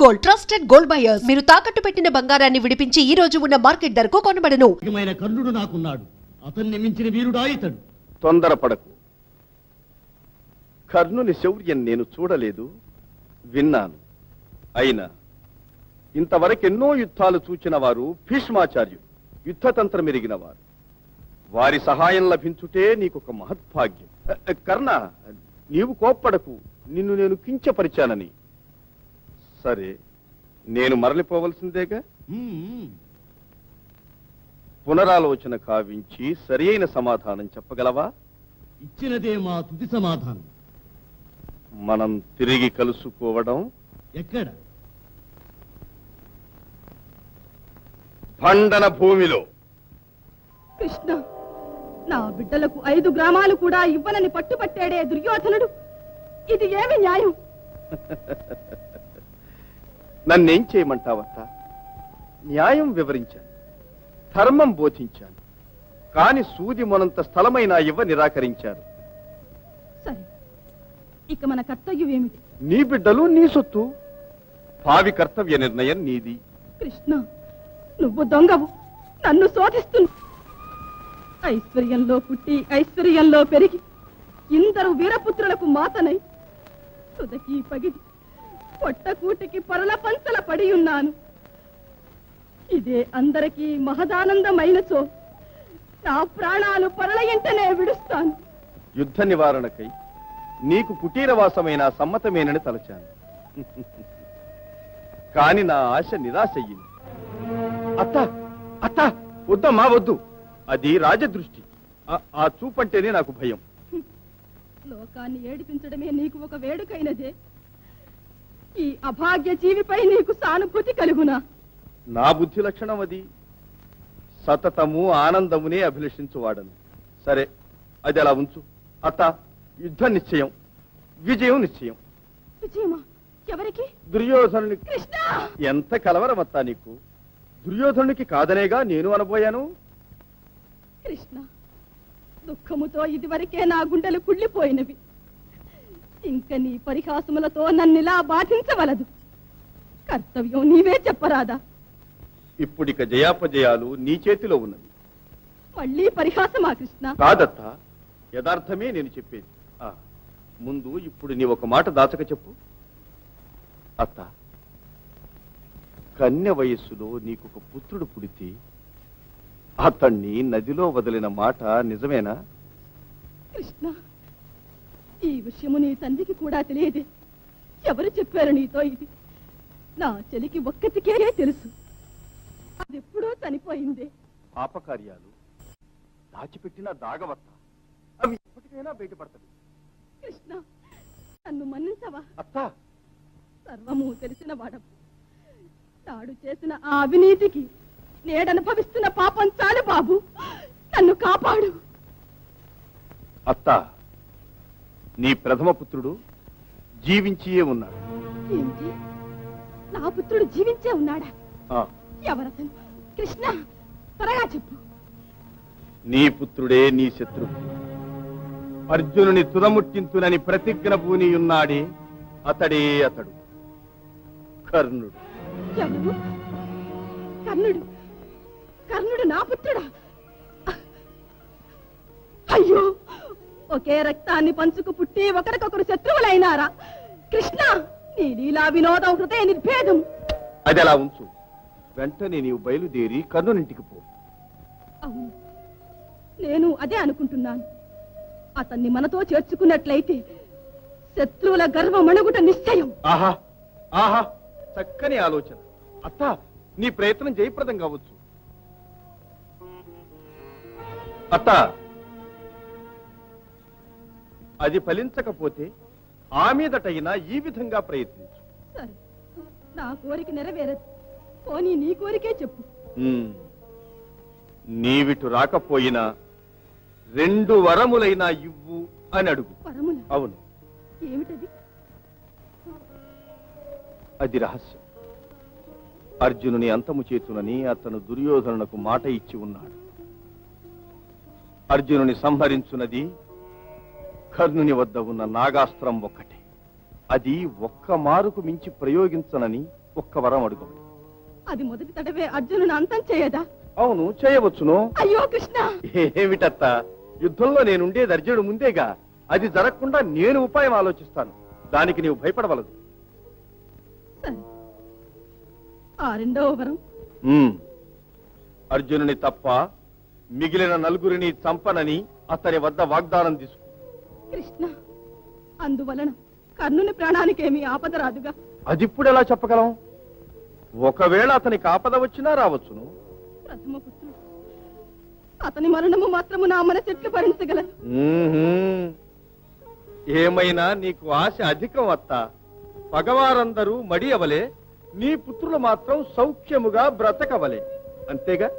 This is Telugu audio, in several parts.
Gold, trusted gold buyers. మీరు తాకట్టు పెట్టిన బంగారాన్ని విడిపించి ఈ రోజు ఉన్న మార్కెట్ ధరకు కొనబడను. కర్ణుడు నాకున్నాడు, అతన్ని మించిన వీరుడా ఇతడు. తొందరపడకు. కర్ణుని శౌర్యం నేను చూడలేదు, విన్నాను. అయినా ఇంతవరకెన్నో యుద్ధాలు చూచిన వారు భీష్మాచార్యులు, యుద్ధతంత్రం ఎరిగిన వారు. వారి సహాయం లభించుటే నీకొక మహద్భాగ్యం. కర్ణ, నీవు కోప్పడకు, నిన్ను నేను కించపరిచానని. సరే, నేను మరలిపోవలసిందేగా. పునరాలోచన కావించి సరి అయిన సమాధానం చెప్పగలవా? ఇచ్చినదే మా తుది సమాధానం. మనం తిరిగి కలుసుకోవడం ఎక్కడ? పండన భూమిలో. కృష్ణ, నా బిడ్డలకు 5 గ్రామాలు కూడా ఇవ్వనని పట్టుపట్టాడే దుర్యోధనుడు. ఇది ఏమి న్యాయం? నన్నేం చేయమంటావత్తా? న్యాయం వివరించాను, ధర్మం బోధించాను. కాని సూది మొనంత స్థలమైనా ఇవ్వ నిరాకరించారు. సరే, ఇక మన కర్తవ్యం ఏమిటి? నీ బిడ్డలు నీ సొత్తు. భావి కర్తవ్య నిర్ణయం నీది. కృష్ణ, నువ్వు దొంగవు, నన్ను శోధిస్తున్నా. ఐశ్వర్యంలో పుట్టి ఐశ్వర్యంలో పెరిగి ఇందరు వీరపుత్రులకు మాతనై తుదకి పగిది పొట్టకూటికి పరుల పంచల పడి ఉన్నాను. ఇదే అందరికీ మహదానందమైనచో నా ప్రాణాలు పరుల ఎంటనే విడుస్తాను. యుద్ధ నివారణకై నీకు కుటీరవాసమైన సమ్మతమేనని తలచాను. కాని నా ఆశ నిరాశయ్యింది. అత్త అత్త, వద్దమ్మా వద్దు. అది రాజదృష్టి. ఆ చూపంటేనే నాకు భయం. లోకాన్ని ఏడిపించడమే నీకు ఒక వేడుకైనదే. ఈ అభాగ్య జీవిపై నీకు సానుభూతి కలుగునా? నా బుద్ధి లక్షణం అది. సతతము ఆనందమునే అభిలషించువాడను. సరే, అది అలా ఉంచు. అత్త, యుద్ధం నిశ్చయం, విజయం నిశ్చయం. విజయమా? ఎవరికి? దుర్యోధనుని. కృష్ణ, ఎంత కలవరమత్తా నీకు! దుర్యోధనునికి కాదనేగా నేను అనబోయాను. కృష్ణ, దుఃఖముతో ఇదివరకే నా గుండెలు కుళ్ళిపోయినవి. ఇంక నీ పరిహాసములతో నన్నిలా బాధించవలదు. కర్తవ్యం నీవే చెప్పరాదా? ఇప్పుడిక జయాపజయాలు నీ చేతిలో ఉన్నది. మళ్ళీ పరిహాసమా కృష్ణ? కాదత్తా, యథార్థమే నేను చెప్పేది. ముందు ఇప్పుడు నీ ఒక మాట దాచక చెప్పు. అత్త, కన్య వయస్సులో నీకొక పుత్రుడు పుడితే అతన్ని నదిలో వదిలిన మాట నిజమేనా? కృష్ణ, ఈ విషయము నీ తండ్రికి కూడా తెలియదే. ఎవరు చెప్పారు నీతో ఇది? నా చెలికి ఒక్కతికే తెలుసు. అదెప్పుడో చనిపోయిందే. పాపకార్యాలు దాచిపెట్టిన దాగవత్త, అవి ఎప్పటికైనా బయటపడతాయి. కృష్ణ, నన్ను మన్నించవా? అత్త, సర్వము తెలిసిన వాడవు. తాడు చేసిన ఆ అవినీతికి నేడనుభవిస్తున్న పాపం చాలు బాబు, నన్ను కాపాడు. అత్త, నీ ప్రథమ పుత్రుడు జీవించియే ఉన్నాడు. ఏంటి? నా పుత్రుడు జీవించే ఉన్నాడా? ఆ, ఎవరతను? కృష్ణ, త్వరగా చెప్పు. నీ పుత్రుడే నీ శత్రువు. అర్జునుని తుదముట్టింతునని ప్రతిజ్ఞ పూనియున్నాడే, అతడే అతడు, కర్ణుడు. ఎవరు? కర్ణుడు? కర్ణుడు నా పుత్రుడా? అయ్యో, ఒకే రక్తాన్ని పంచుకు పుట్టి ఒకరికొకరు శత్రువులైనారా? కృష్ణ, నీ లీలా వినోదం హృదయ నిర్భేదం. అది అలా ఉంచు. వెంటనే నీవు బయలుదేరి కర్ణునింటికి పో. అవును, నేను అదే అనుకుంటున్నాను. అతన్ని మనతో చేర్చుకున్నట్లయితే శత్రువుల గర్వమణుగుట నిశ్చయం. ఆహా ఆహా, చక్కని ఆలోచన. అత్త, నీ ప్రయత్నం జయప్రదం కావచ్చు. అత్త, అది ఫలించకపోతే ఆ మీదటైనా ఈ విధంగా ప్రయత్నించు. సరే, నా కోరిక నెరవేరదు. పోనీ నీ కోరికే చెప్పు. నీవిటు రాకపోయినా 2 వరములైనా ఇవ్వు అని అడుగు. వరముల? అవును. ఏమిటది? అది రహస్యం. అర్జునుని అంతము చేతునని అతను దుర్యోధనునకు మాట ఇచ్చి ఉన్నాడు. అర్జునుని సంహరించున్నది కర్ణుని వద్ద ఉన్న నాగాస్త్రం ఒక్కటే. అది ఒక్క మారుకు మించి ప్రయోగించనని ఒక్క వరం అడుగు. అది మొదటి తడవే అర్జునుని అంతం చేయదా? అవును, చేయవచ్చును. అయ్యో కృష్ణ, ఏమిటత్త, యుద్ధంలో నేనుండేది అర్జునుడు ముందేగా. అది జరగకుండా నేను ఉపాయం ఆలోచిస్తాను. దానికి నీవు భయపడవలదు. సరే, ఆ రెండవ వరం? అర్జునుని తప్ప మిగిలిన నలుగురిని చంపనని అతని వద్ద వాగ్దానం తీసుకో. కృష్ణ, అందువలన కర్ణుని ప్రాణానికేమీ ఆపద రాదుగా? అదిప్పుడు ఎలా చెప్పగలం? ఒకవేళ అతనికి ఆపద వచ్చినా రావచ్చును. ప్రథమ పుత్రుడు, అతని మరణము మాత్రము నా మనసెట్లు భరించగలదు. ఏమైనా నీకు ఆశ అధికం అత్త. పగవారందరూ మడి అవలే, నీ పుత్రులు మాత్రం సౌఖ్యముగా బ్రతకవలే. అంతేగా?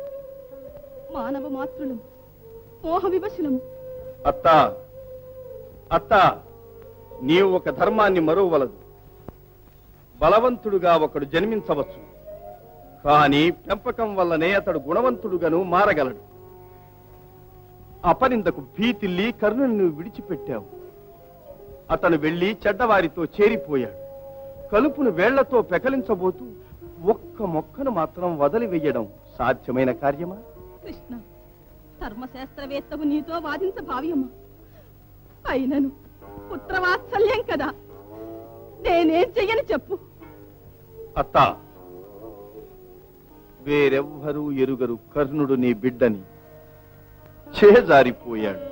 మానవ మాతృలము, మోహ వివశులము. అత్త అత్త, నీవు ఒక ధర్మాన్ని మరువవలదు. బలవంతుడుగా ఒకడు జన్మించవచ్చు, కానీ పెంపకం వల్లనే అతడు గుణవంతుడుగాను మారగలడు. అపనిందకు భీతిల్లి కర్ణుని నువ్వు విడిచిపెట్టావు. అతను వెళ్లి చెడ్డవారితో చేరిపోయాడు. కలుపును వేళ్లతో పెకలించబోతూ ఒక్క మొక్కను మాత్రం వదిలివేయడం సాధ్యమైన కార్యమా? కృష్ణ, ధర్మశాస్త్రవేత్తవు నీతో వాదించ భావ్యమా? అయినను పుత్రవాత్సల్యం కదా, నేనేం చెయ్యని చెప్పు. అత్త, వేరెవ్వరూ ఎరుగరు కర్ణుడు నీ బిడ్డని. చేజారిపోయాడు.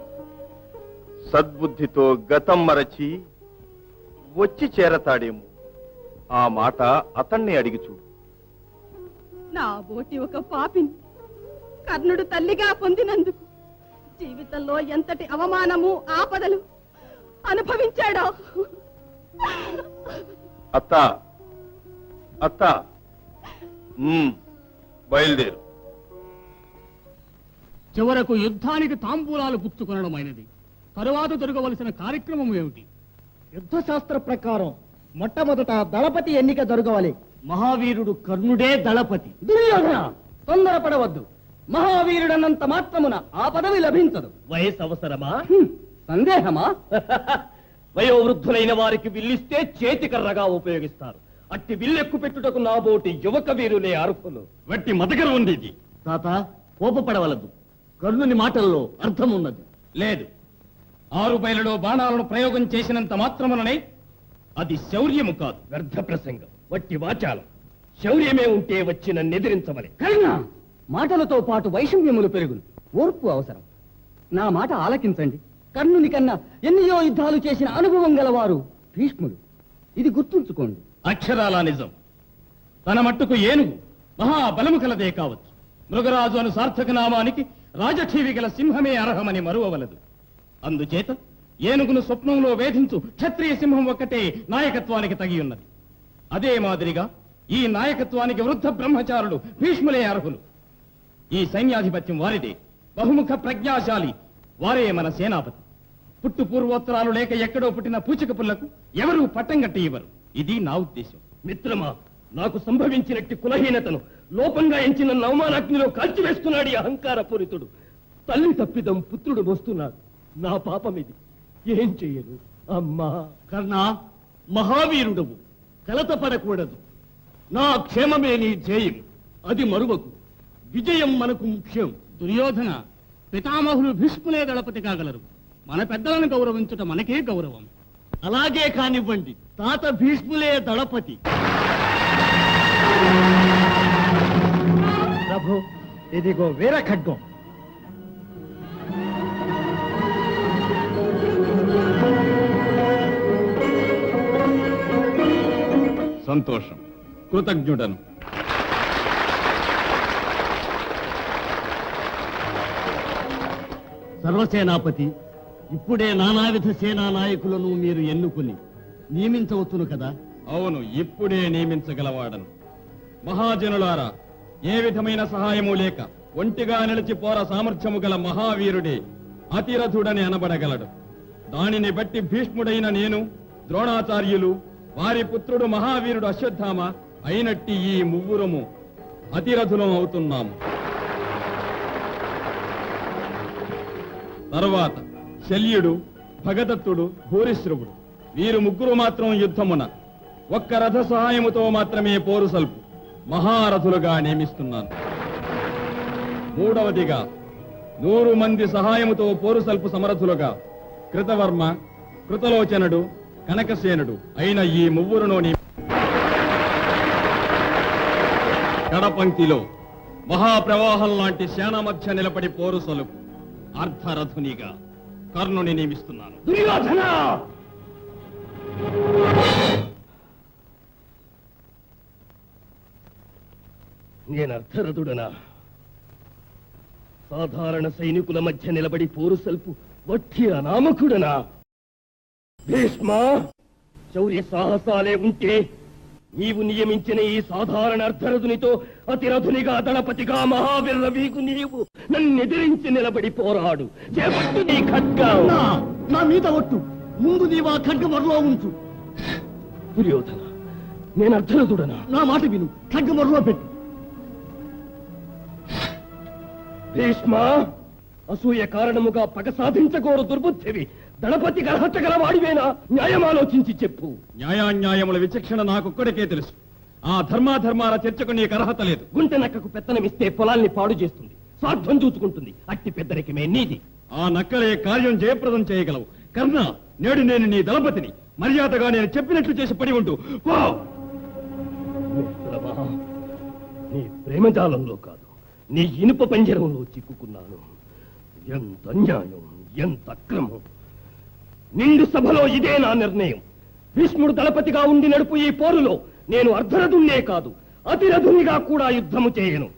సద్బుద్ధితో గతం మరచి వచ్చి చేరతాడేమో. ఆ మాట అతన్ని అడిగి చూడు. నా బోటి ఒక పాపిని కర్ణుడు తల్లిగా పొందినందుకు జీవితంలో ఎంతటి అవమానము ఆపదలు అనుభవించాడో. అత్త అత్త, బయలుదేరు. చివరకు యుద్ధానికి తాంబూలాలు పుచ్చుకొనడమైనది. తరువాత జరగవలసిన కార్యక్రమం ఏమిటి? యుద్ధశాస్త్ర ప్రకారం మొట్టమొదట దళపతి ఎన్నిక జరగవాలి. మహావీరుడు కర్ణుడే దళపతి. దుర్యోధన, తొందరపడవద్దు. మహావీరుడన్నంత మాత్రమున ఆ పదవి లభించదు. వయసు అవసరమా? సందేహమా? వయోవృద్ధులైన వారికి విల్లిస్తే చేతికర్రగా ఉపయోగిస్తారు. అట్టి విల్లెక్కు పెట్టుటకు నాబోటి యువక వీరులే అర్హులు. వట్టి మతకర ఉండేది. తాత, కోపపడవలదు. కర్ణుని మాటల్లో అర్థం ఉన్నది. లేదు, 6 బయలులో బాణాలను ప్రయోగం చేసినంత మాత్రముననే అది శౌర్యము కాదు, వ్యర్థ ప్రసంగం, వట్టి వాచాలం. శౌర్యమే ఉంటే వచ్చి నన్ను ఎదిరించమని. కర్ణ, మాటలతో పాటు వైషమ్యములు పెరుగును. ఓర్పు అవసరం. నా మాట ఆలకించండి. కర్ణుని కన్నా ఎన్నో యుద్ధాలు చేసిన అనుభవం గలవారు భీష్ముడు. ఇది గుర్తుంచుకోండి. అక్షరాలా నిజం. తన మట్టుకు ఏనుగు మహాబలము కలదే కావచ్చు. మృగరాజు అను సార్థక నామానికి రాజఠీవి గల సింహమే అర్హమని మరువవలదు. అందుచేత ఏనుగును స్వప్నంలో వేధించు క్షత్రియ సింహం ఒక్కటే నాయకత్వానికి తగి ఉన్నది. అదే మాదిరిగా ఈ నాయకత్వానికి వృద్ధ బ్రహ్మచారులు భీష్ములే అర్హులు. ఈ సైన్యాధిపత్యం వారిదే. బహుముఖ ప్రజ్ఞాశాలి వారే మన సేనాపతి. పుట్టు పూర్వోత్తరాలు లేక ఎక్కడో పుట్టిన పూచిక పుల్లకు ఎవరూ పట్టం కట్టి ఇవ్వరు. ఇది నా ఉద్దేశం. మిత్రమా, నాకు సంభవించినట్టు కులహీనతను లోపంగా ఎంచిన నవమానాగ్నిలో కాల్చివేస్తున్నాడు ఈ అహంకార పూరితుడు. తల్లి తప్పిదం పుత్రుడు మోస్తున్నాడు. నా పాపమిది. ఏం చెయ్యను అమ్మా? కర్ణ, మహావీరుడవు, కలతపడకూడదు. నా క్షేమమే నీ ధ్యేయం, అది మరువకు. విజయం మనకు ముఖ్యం. దుర్యోధన, పితామహులు భీష్ములే దళపతి కాగలరు. మన పెద్దలను గౌరవించుట మనకే గౌరవం. అలాగే కానివ్వండి, తాత భీష్ములే దళపతి. ప్రభు, ఇదిగో వీర ఖడ్గం. సంతోషం, కృతజ్ఞుడను. సర్వసేనాపతి, ఇప్పుడే నానావిధ సేనా నాయకులను మీరు ఎన్నుకుని నియమించవచ్చును కదా? అవును, ఇప్పుడే నియమించగలవాడను. మహాజనులారా, ఏ విధమైన సహాయము లేక ఒంటిగా నిలిచి పోర సామర్థ్యము గల మహావీరుడే అతిరథుడని అనబడగలడు. దానిని బట్టి భీష్ముడైన నేను, ద్రోణాచార్యులు, వారి పుత్రుడు మహావీరుడు అశ్వత్థామ అయినట్టి ఈ ముగ్గురము అతిరథులం అవుతున్నాము. తరువాత శల్యుడు, భగదత్తుడు, భూరిశ్రవుడు, వీరు ముగ్గురు మాత్రం యుద్ధమున ఒక్క రథ సహాయముతో మాత్రమే పోరు సల్పు మహారథులుగా నియమిస్తున్నాను. మూడవదిగా 100 మంది సహాయముతో పోరు సల్పు సమరథులుగా కృతవర్మ, కృతలోచనుడు, కనకసేనుడు అయిన ఈ ముగ్గురును కడపంక్తిలో మహాప్రవాహం లాంటి సేన మధ్య నిలబడి పోరు సలుపు అర్ధరథునిగా కర్ణుని నియమిస్తున్నాను. దుర్యోధన! నేను అర్ధరథుడనా? సాధారణ సైనికుల మధ్య నిలబడి పోరు సల్పు వట్టి అనామకుడనా? భీష్మ, శౌర్య సాహసాలే ఉంటే నీవు నియమించిన ఈ సాధారణ అర్ధరథునితో అతిరథునిగా దళపతిగా మహావీర వీకు నీవు నన్నెదిరించి నిలబడి పోరాడు. చేపట్టు నీ ఖడ్గం. నా మీద ఒట్టు. ముందు నీవు ఆ ఖడ్గమరలో ఉంచు. దుర్యోధన, నేను అర్ధరథుడనా? నా మాట విను. ఖడ్గమరలో పెట్టు. భీష్మ, అసూయ కారణముగా పగ సాధించగోరు దుర్బుద్ధివి. దళపతికి అర్హత గల వాడివేనా? న్యాయం ఆలోచించి చెప్పు. న్యాయాన్యాయముల విచక్షణ నాకొక్కడికే తెలుసు. ఆ ధర్మాధర్మాల చర్చకు నీకు అర్హత లేదు. గుంటె నక్కకు పెత్తనమిస్తే పొలాల్ని పాడు చేస్తుంది, స్వార్థం చూసుకుంటుంది. అట్టి పెద్దరికమే నీది. ఆ నక్కలే కార్యం జయప్రదం చేయగలవు. కర్ణ, నేడు నేను నీ దళపతిని. మర్యాదగా నేను చెప్పినట్లు చేసి పడి ఉంటూ పో. మిత్రమా, నీ ప్రేమజాలంలో కాదు, నీ ఇనుప పంజరంలో చిక్కుకున్నాను. ఎంత అన్యాయం, ఎంత అక్రమం! నిండు సభలో ఇదే నా నిర్ణయం. భీష్ముడు దళపతిగా ఉండి నడుపు ఈ పోరులో నేను అర్ధరథున్నే కాదు, అతిరథునిగా కూడా యుద్ధము చేయను.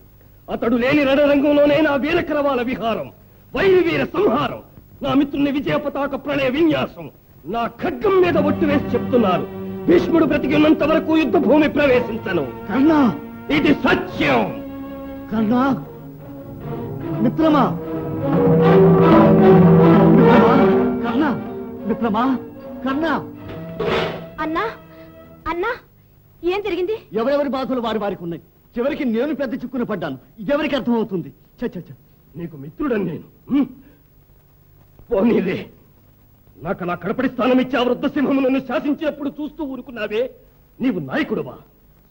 అతడు లేని రణరంగంలోనే నా వీరకరవాల విహారం, వైరి వీర సంహారం, నా మిత్రుని విజయ పతాక ప్రళయ విన్యాసం. నా ఖడ్గం మీద ఒట్టు వేసి చెప్తున్నాను, భీష్ముడు బ్రతికి ఉన్నంత వరకు యుద్ధ భూమి ప్రవేశించను. కర్ణ! ఇది సత్యం. కర్ణ! మిత్రమా! కర్ణ! మిత్రమా! కర్ణ! అన్నా అన్నా, ఏం జరిగింది? ఎవరెవరి బాధలు వారికి ఉన్నాయి. చివరికి నేను పెద్ద చిక్కున పడ్డాను. ఇదెవరికి అర్థమవుతుంది? నీకు మిత్రుడని నేను. పోనీలే, నాకు నా కడపడి స్థానం ఇచ్చి ఆ వృద్ధ సింహము నన్ను శాసించినప్పుడు చూస్తూ ఊరుకున్నావే. నీవు నాయకుడువా?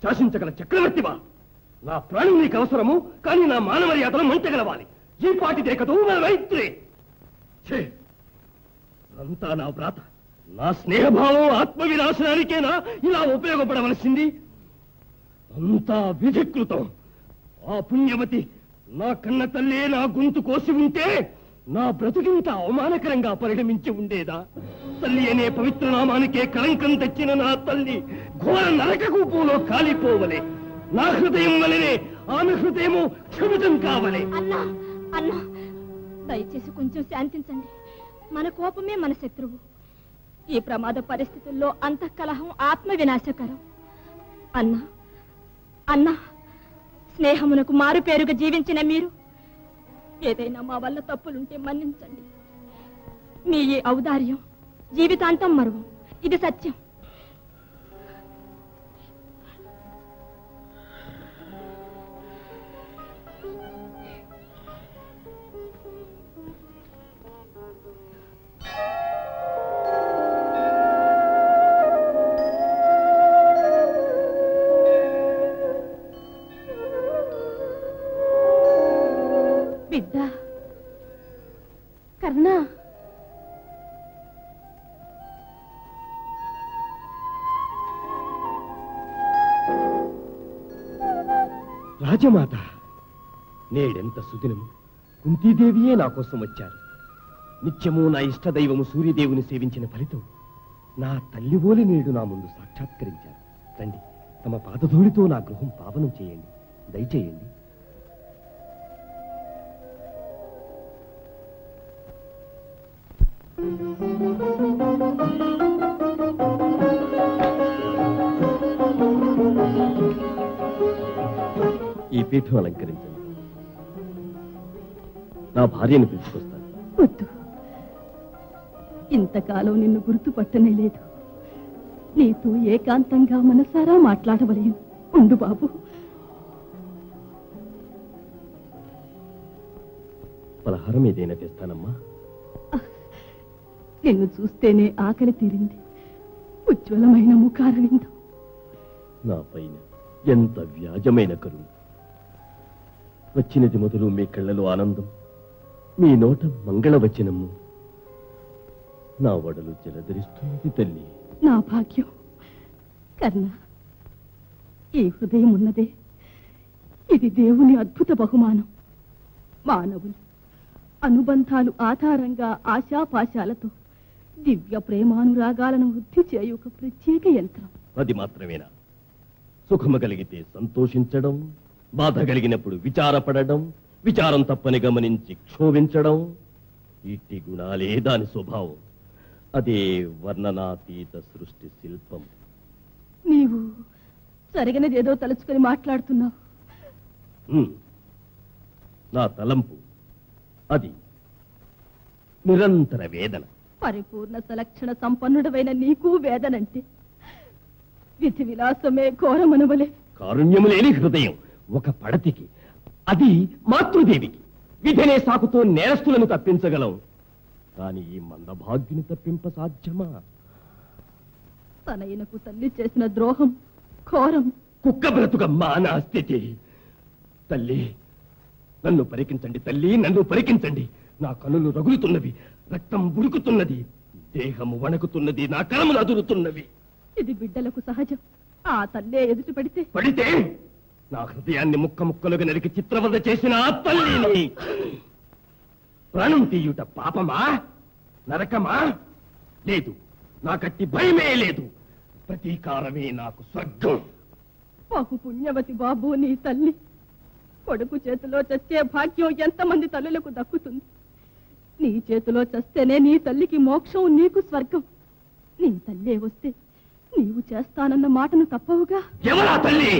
శాసించగల చక్రవర్తివా? నా ప్రాణం నీకు అవసరము, కానీ నా మానమర్యాదలు మంటగలవాలి. ఈ పాటిదే కదూ మన మైత్రి. ఛే! అంతా నా వ్రాత. నా స్నేహభావం ఆత్మవినాశనానికేనా ఇలా ఉపయోగపడవలసింది? అంతా విధికృతం. ఆ పుణ్యవతి నా కన్న తల్లే నా గొంతు కోసి ఉంటే నా బ్రతుకింత అవమానకరంగా పరిణమించి ఉండేదా? తల్లి అనే పవిత్ర నామానికే కళంకం తెచ్చిన నా తల్లి ఘోర నరక కూపంలో కాలిపోవలే. నా హృదయం వలనే ఆమె హృదయము క్షమితం కావలే. అన్నా అన్నా, దయచేసి కొంచెం శాంతించండి. మన కోపమే మన శత్రువు. ఈ ప్రమాద పరిస్థితుల్లో అంతఃకలహం ఆత్మ వినాశకరం. అన్నా అన్నా, స్నేహమునకు మారు పేరుగా జీవించిన మీరు ఏదైనా మా వల్ల తప్పులుంటే మన్నించండి. మీ ఈ ఔదార్యం జీవితాంతం మరువం. ఇది సత్యం. బిడ్డ కర్ణ, రాజమాత, నేడెంత సుదినము! కుంతీదేవియే నా కోసం వచ్చారు. నిత్యము నా ఇష్టదైవము సూర్యదేవుని సేవించిన ఫలితం నా తల్లి ఓలి నేడు నా ముందు సాక్షాత్కరించారు. రండి, తమ పాదధూళితో నా గృహం పావనం చేయండి, దయచేయండి. ఈ పీఠం అలంకరించండి. నా భార్యను పిలుచుకొస్తాను. వద్దు, ఇంతకాలం నిన్ను గుర్తుపట్టనే లేదు. నీతో ఏకాంతంగా మనసారా మాట్లాడవలేను. ఉండు బాబు. పలహారం ఏదైనా తెస్తానమ్మా. నిన్ను చూస్తేనే ఆకలి తీరింది. ఉజ్వలమైన ముఖారవిందం, నా పైన ఎంత వ్యాజమైన కరుణ. వచ్చినది మొదలు మీ కళ్ళలో ఆనందం, మీ నోట మంగళవచనము. నా వడలు జలధరిస్తున్నది తల్లి. నా భాగ్యం కర్ణ, ఈ హృదయం ఉన్నదే ఇది దేవుని అద్భుత బహుమానం. మానవులు అనుబంధాలు ఆధారంగా ఆశాపాశాలతో దివ్య ప్రేమానురాగాలను వృద్ధి చేయు ఒక ప్రత్యేక యంత్రం. అది మాత్రమేనా? సుఖము కలిగితే సంతోషించడం, బాధ కలిగినప్పుడు విచారపడడం, విచారం తప్పని గమనించి క్షోభించడం, ఇట్టి గుణాలే దాని స్వభావం. అదే వర్ణనాతీత సృష్టి శిల్పం. నీవు జరిగినదేదో తలుచుకొని మాట్లాడుతున్నావు. నా తలంపు అది నిరంతర వేదన. పరిపూర్ణ సలక్షణ సంపన్నుడవైన నీకు వేదనంటే విధి విలాసమే ఘోరమనవలే. కారుణ్యము లేని హృదయం ఒక పడతికి, అది మాతృదేవికి. విధినే సాకుతో నేరస్తులను తప్పించగలం, కాని ఈ మందభాగ్యుని తప్పింప సాధ్యమా? తనయునకు తల్లి చేసిన ద్రోహం ఘోరం. కుక్క బ్రతుకమ్మా నా స్థితి. తల్లి, నన్ను పరికించండి తల్లి, నన్ను పరికించండి. నా కనులు రగులుతున్నవి, రక్తం బుడుకుతున్నది, దేహము వణకుతున్నది, నా కరములు అదురుతున్నవి. ఇది బిడ్డలకు సహజం. ఆ తల్లే ఎదుటి పడితే నా హృదయాన్ని ముక్క ముక్కలుగా నరికి చిత్రవద చేసిన ఆ తల్లిని ప్రాణం తీయుట పాపమా, నరకమా? లేదు, నాకట్టి భయమే లేదు. ప్రతీకారమే నాకు స్వర్గం. బహు పుణ్యవతి బాబు నీ తల్లి. కొడుకు చేతిలో చచ్చే భాగ్యం ఎంతమంది తల్లులకు దక్కుతుంది. నీ చేతిలో చస్తేనే నీ తల్లికి మోక్షం, నీకు స్వర్గం. నీ తల్లే వస్తే నీవు చేస్తానన్న మాటను తప్పవుగా. ఎవరా తల్లి?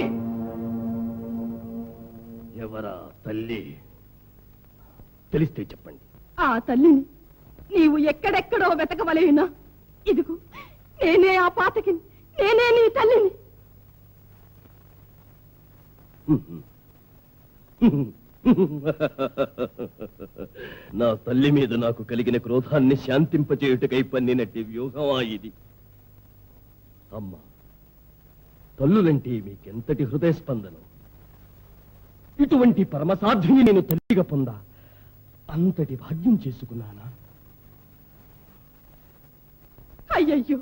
ఎవరా తల్లి? తెలిస్తే చెప్పండి. ఆ తల్లిని నీవు ఎక్కడెక్కడో వెతకవలేనా? ఇదిగో నేనే ఆ పాతకిని, నేనే నీ తల్లిని. నా తల్లి మీద నాకు కలిగిన క్రోధాన్ని శాంతింపచేయుటకై పన్నినట్టి వ్యూహమా ఇది? అమ్మా, తల్లులంటే మీకెంతటి హృదయ స్పందనం! ఇటువంటి పరమసాధ్యుని నేను తల్లిగా పొందా అంతటి భాగ్యం చేసుకున్నానా? అయ్యయ్యో,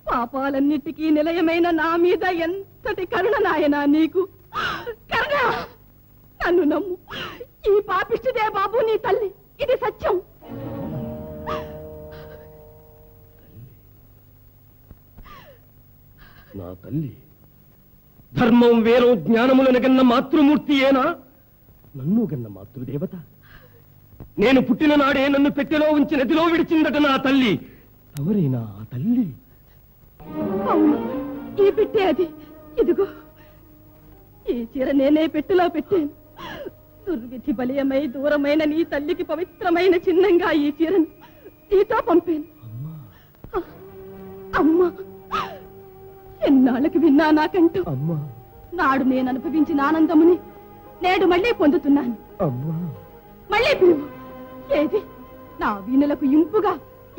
పాపాలన్నిటికీ నిలయమైన నా మీద ఎంతటి కరుణ నాయనా నీకు. కరుణ, నన్ను నమ్ము. ఈ పాపిష్టిదే బాబు నీ తల్లి, ఇది సత్యం. నా తల్లి ధర్మం వేరు జ్ఞానములను గన్న మాతృమూర్తి ఏనా? నన్ను గన్న మాతృదేవత. నేను పుట్టిన నాడే నన్ను పెట్టెలో ఉంచి నదిలో విడిచిందట నా తల్లి. తమరేనా ఆ తల్లి? అవును, ఈ పెట్టే అది. ఇదిగో ఈ చీర నేనే పెట్టెలో పెట్టాను. దుర్విధి బలీయమై దూరమైన నీ తల్లికి పవిత్రమైన చిహ్నంగా ఈ చీరను నీతో పంపాను. అమ్మా, ఎన్నాళ్ళకి విన్నా నాకంటూ. అమ్మా, నాడు నేను అనుభవించిన ఆనందముని నేడు మళ్ళీ పొందుతున్నాను. అమ్మా, మళ్ళీ పిలువు. ఏది నా వీణులకు ఇంపుగా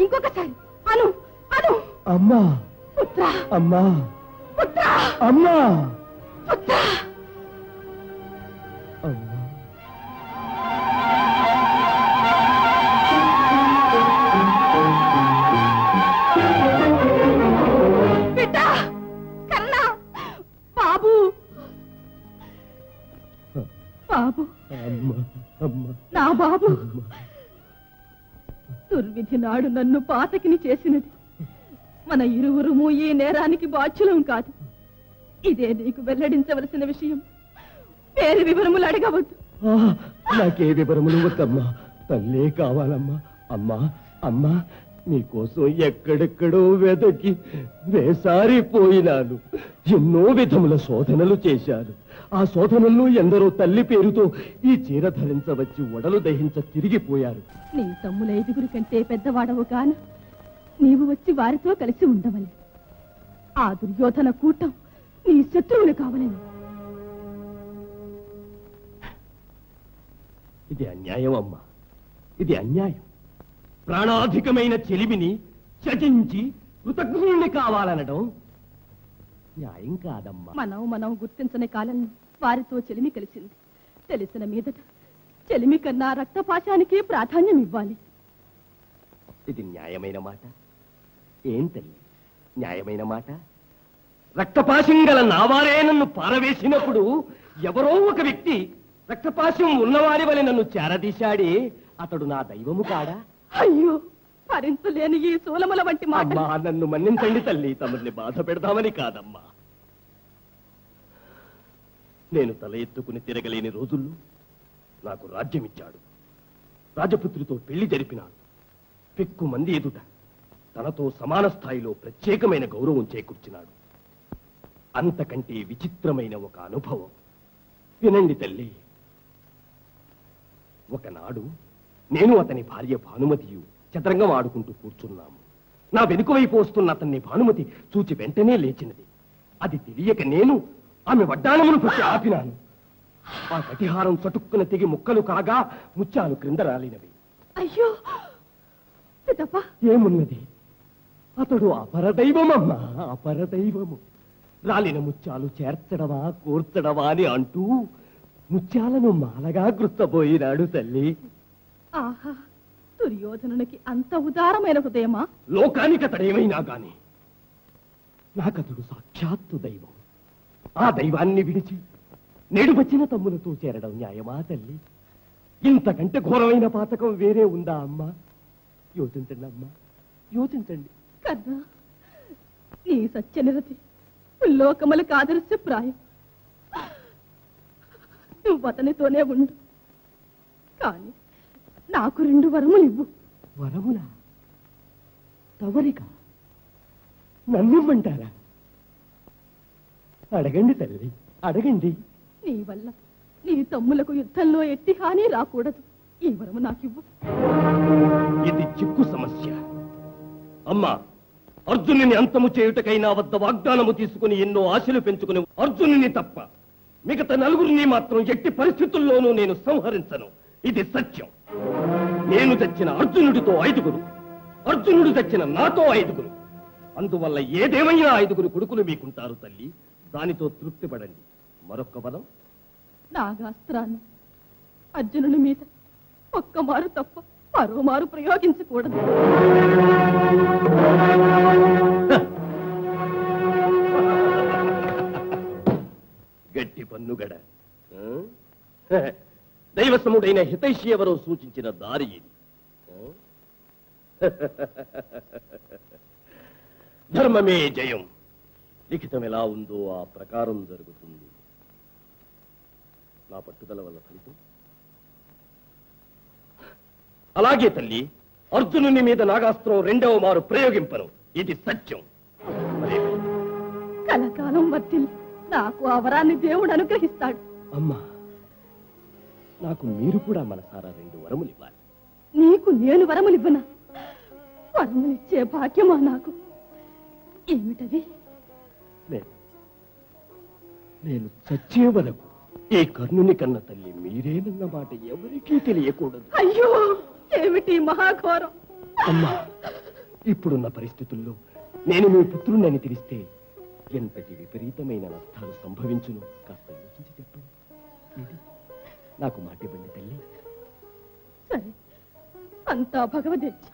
ఇంకొకసారి అను అను. అమ్మా, పుత్ర, అమ్మా, పుత్ర, అమ్మా, పుత్ర. అమ్మా. బిడ్డ, కర్ణ, బాబు, బాబు, అమ్మా, అమ్మా, నా బాబు. దుర్విధి నాడు నన్ను పాతకిని చేసినది. మన ఇరువురుము ఈ నేరానికి బాధ్యులం కాదు. ఇదే నీకు వెల్లడించవలసిన విషయం. వేరే వివరములు అడగవద్దు. నాకే వివరములు వద్దమ్మా, తల్లే కావాలమ్మా. అమ్మా, అమ్మా, నీకోసం ఎక్కడెక్కడో వెదకి వేసారిపోయినాను. ఎన్నో విధముల శోధనలు చేశాను. ఆ శోధనల్లో ఎందరో తల్లి పేరుతో ఈ చీర ధరించవచ్చి ఒడలు దహించ తిరిగిపోయారు. నీ తమ్ముల ఐదుగురు కంటే పెద్దవాడవు కాన నీవు వచ్చి వారితో కలిసి ఉండవలే. ఆ దుర్యోధన కూటం నీ శత్రువులు కావాలని. ఇది అన్యాయం అమ్మా, ఇది అన్యాయం. ప్రాణాధికమైన చెలిమిని త్యజించి కృతజ్ఞుణ్ణి కావాలనడం న్యాయం కాదమ్మా. మనం గుర్తించని కాలంలో వారితో చెలిమి కలిసింది. తెలిసిన మీదట చెలిమి కన్నా రక్తపాశానికి ప్రాధాన్యం ఇవ్వాలి. ఇది న్యాయమైన మాట? ఏం తల్లి, న్యాయమైన మాట? రక్తపాశం గల నావారే నన్ను పారవేసినప్పుడు ఎవరో ఒక వ్యక్తి రక్తపాశం ఉన్నవారి వలె నన్ను చేరదీశాడే, అతడు నా దైవము కాడా? అయ్యో, భరించలేని ఈ సూలముల వంటి మాట. అమ్మా, నన్ను మన్నించండి తల్లి, తమని బాధ పెడదామని కాదమ్మా. నేను తల ఎత్తుకుని తిరగలేని రోజుల్లో నాకు రాజ్యమిచ్చాడు. రాజపుత్రితో పెళ్లి జరిపినాడు. పెక్కు మంది ఎదుట తనతో సమాన స్థాయిలో ప్రత్యేకమైన గౌరవం చేకూర్చినాడు. అంతకంటే విచిత్రమైన ఒక అనుభవం వినండి తల్లి. ఒకనాడు నేను అతని భార్య భానుమతియు చదరంగం ఆడుకుంటూ కూర్చున్నాము. నా వెనుక వైపు వస్తున్న అతన్ని భానుమతి చూచి వెంటనే లేచినది. అది తెలియక నేను ఆమె వడ్డాణమును పట్టి ఆపినాను. ఆ కటిహారం చటుక్కున తెగి ముక్కలు కాగా ముత్యాలు క్రింద రాలినవి. అయ్యో సిద్ధప్ప, ఏమున్నది? అతడు అపరదైవమమ్మా, అపరదైవము. రాలిన ముత్యాలు చేర్చడమా కూర్చడమా అని అంటూ ముత్యాలను మాలగా గుర్తపోయినాడు తల్లి. ఆహా, దుర్యోధనునికి అంత ఉదారమైన హృదయమా? లోకానికి అతడేమైనా గాని నాకతడు సాక్షాత్తు దైవం. ఆ దైవాన్ని విడిచి నేడు వచ్చిన తమ్ములతో చేరడం న్యాయమా తల్లి? ఇంతకంటే ఘోరమైన పాతకం వేరే ఉందా అమ్మా? యోచించండి అమ్మా, యోచించండి. కర్ణ, నీ సత్యనిరతి లోకములకు ఆదర్శప్రాయం. నువ్వు అతనితోనే ఉండు, కానీ నాకు 2 వరములు ఇవ్వు. వరములా? తవరిక నన్నిమ్మంటారా? అడగండి తల్లి, అడగండి. నీ వల్ల నీ తమ్ములకు యుద్ధంలో ఎట్టి హాని రాకూడదు. ఈ వరము నాకివ్వు. ఇది చిక్కు సమస్య. అమ్మా, అర్జునుని అంతము చేయుటకై నా వద్ద వాగ్దానము తీసుకుని ఎన్నో ఆశలు పెంచుకుని అర్జునుని తప్ప మిగతా 4 మాత్రం ఎట్టి పరిస్థితుల్లోనూ నేను సంహరించను. ఇది సత్యం. నేను తెచ్చిన అర్జునుడితో 5, అర్జునుడు తెచ్చిన నాతో 5. అందువల్ల ఏదేమైనా 5 కొడుకులు మీకుంటారు తల్లి. దానితో తృప్తి పడండి. మరొక్క బలం, నాగాస్త్రాన్ని అర్జునుని మీద ఒక్కమారు తప్ప మరోమారు ప్రయోగించకూడదు. గట్టి పన్నుగడ. దైవసముడైన హితైషి ఎవరో సూచించిన దారి ఇది. ధర్మమే జయం. లిఖితం ఎలా ఉందో ఆ ప్రకారం జరుగుతుంది. నా పట్టుదల వల్ల ఫలితం అలాగే తల్లి. అర్జునుని మీద నాగాస్త్రం 2వ మారు ప్రయోగింపను. ఇది సత్యం. కలకాలం వర్తిల్లి నాకు ఆ వరాన్ని దేవుడు అనుగ్రహిస్తాడు. అమ్మా, నాకు మీరు కూడా మనసారా 2 వరములు ఇవ్వాలి. నీకు నేను వరములివ్వనా? వరములిచ్చే భాగ్యమా నాకు? ఏమిటది? నేను చచ్చే వరకు ఈ కర్ణుని కన్న తల్లి మీరేనన్న మాట ఎవరికీ తెలియకూడదు. అయ్యో, ఏమిటి మహాఘోరం! అమ్మా, ఇప్పుడున్న పరిస్థితుల్లో నేను మీ పుత్రుణ్ణని తెలిస్తే ఎంతటి విపరీతమైన నష్టాలు సంభవించును కాస్త యోచించి చెప్పండి. నాకు మాటివ్వండి తల్లి. సరే, అంతా భగవదేచ్ఛ.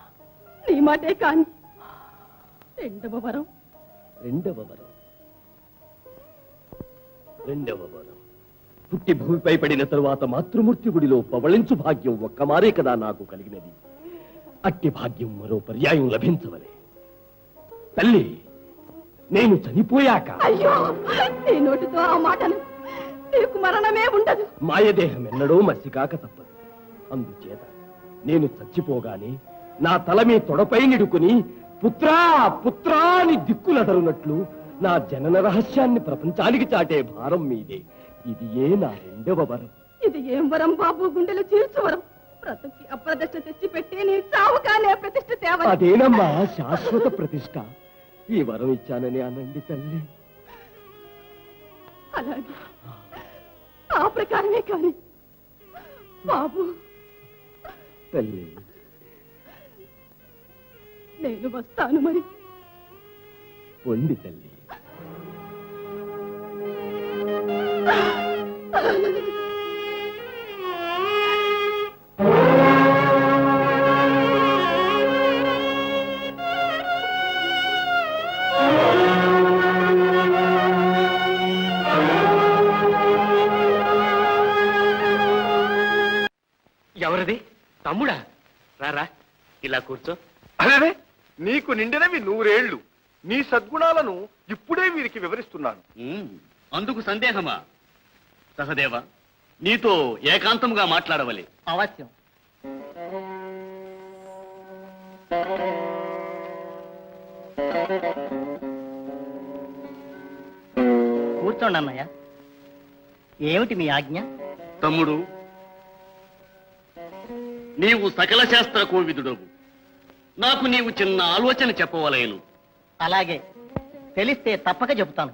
నీ మాటే కాని. 2వ వరం. 2వ వరం. 2వ వరం. పుట్టి భూమిపై పడిన తరువాత మాతృమూర్తి గుడిలో పవళించు భాగ్యం ఒక్కమారే కదా నాకు కలిగినది. అట్టి భాగ్యం మరో పర్యాయం లభించవలే. తల్లి, నేను చనిపోయాక అయ్యో, నీ నోటితో ఆ మాటను. నీకు మరణమే ఉండదు. మాయదేహం ఎన్నడో మసికాక తప్పదు. అందుచేత నేను చచ్చిపోగానే నా తల మీ తొడపై నిడుకుని పుత్రా పుత్రా అని దిక్కులదరునట్లు నా జనన రహస్యాన్ని ప్రపంచానికి చాటే భారం మీదే. ఇది నా 2వ వరం. ఇది ఏం వరం బాబు? గుండెలు చీల్చు వరం. బ్రతుకి అప్రతిష్ట తెచ్చి పెట్టి నీ చావుగానే ప్రతిష్ట తేవాలి. అదేనమ్మా శాశ్వత ప్రతిష్ట. ఈ వరం ఇచ్చానని అనండి తల్లి. అలాగే, ఆ ప్రకారమే కాని బాబు. తల్లి, నేను వస్తాను మరి. పొండి తల్లి. ఎవరిది? తమ్ముడా? రారా, ఇలా కూర్చో. అరే, నీకు నిండినవి 100 ఏళ్ళు. నీ సద్గుణాలను ఇప్పుడే వీరికి వివరిస్తున్నాను. అందుకు సందేహమా? సహదేవ, నీతో ఏకాంతముగా మాట్లాడవలే. అవశ్యం. కూర్చోండి అన్నయ్య. ఏమిటి మీ ఆజ్ఞ? తమ్ముడు, నీవు సకల శాస్త్ర కోవిదుడవు. నాకు నీవు చిన్న ఆలోచన చెప్పవలేను. అలాగే, తెలిస్తే తప్పక చెబుతాను.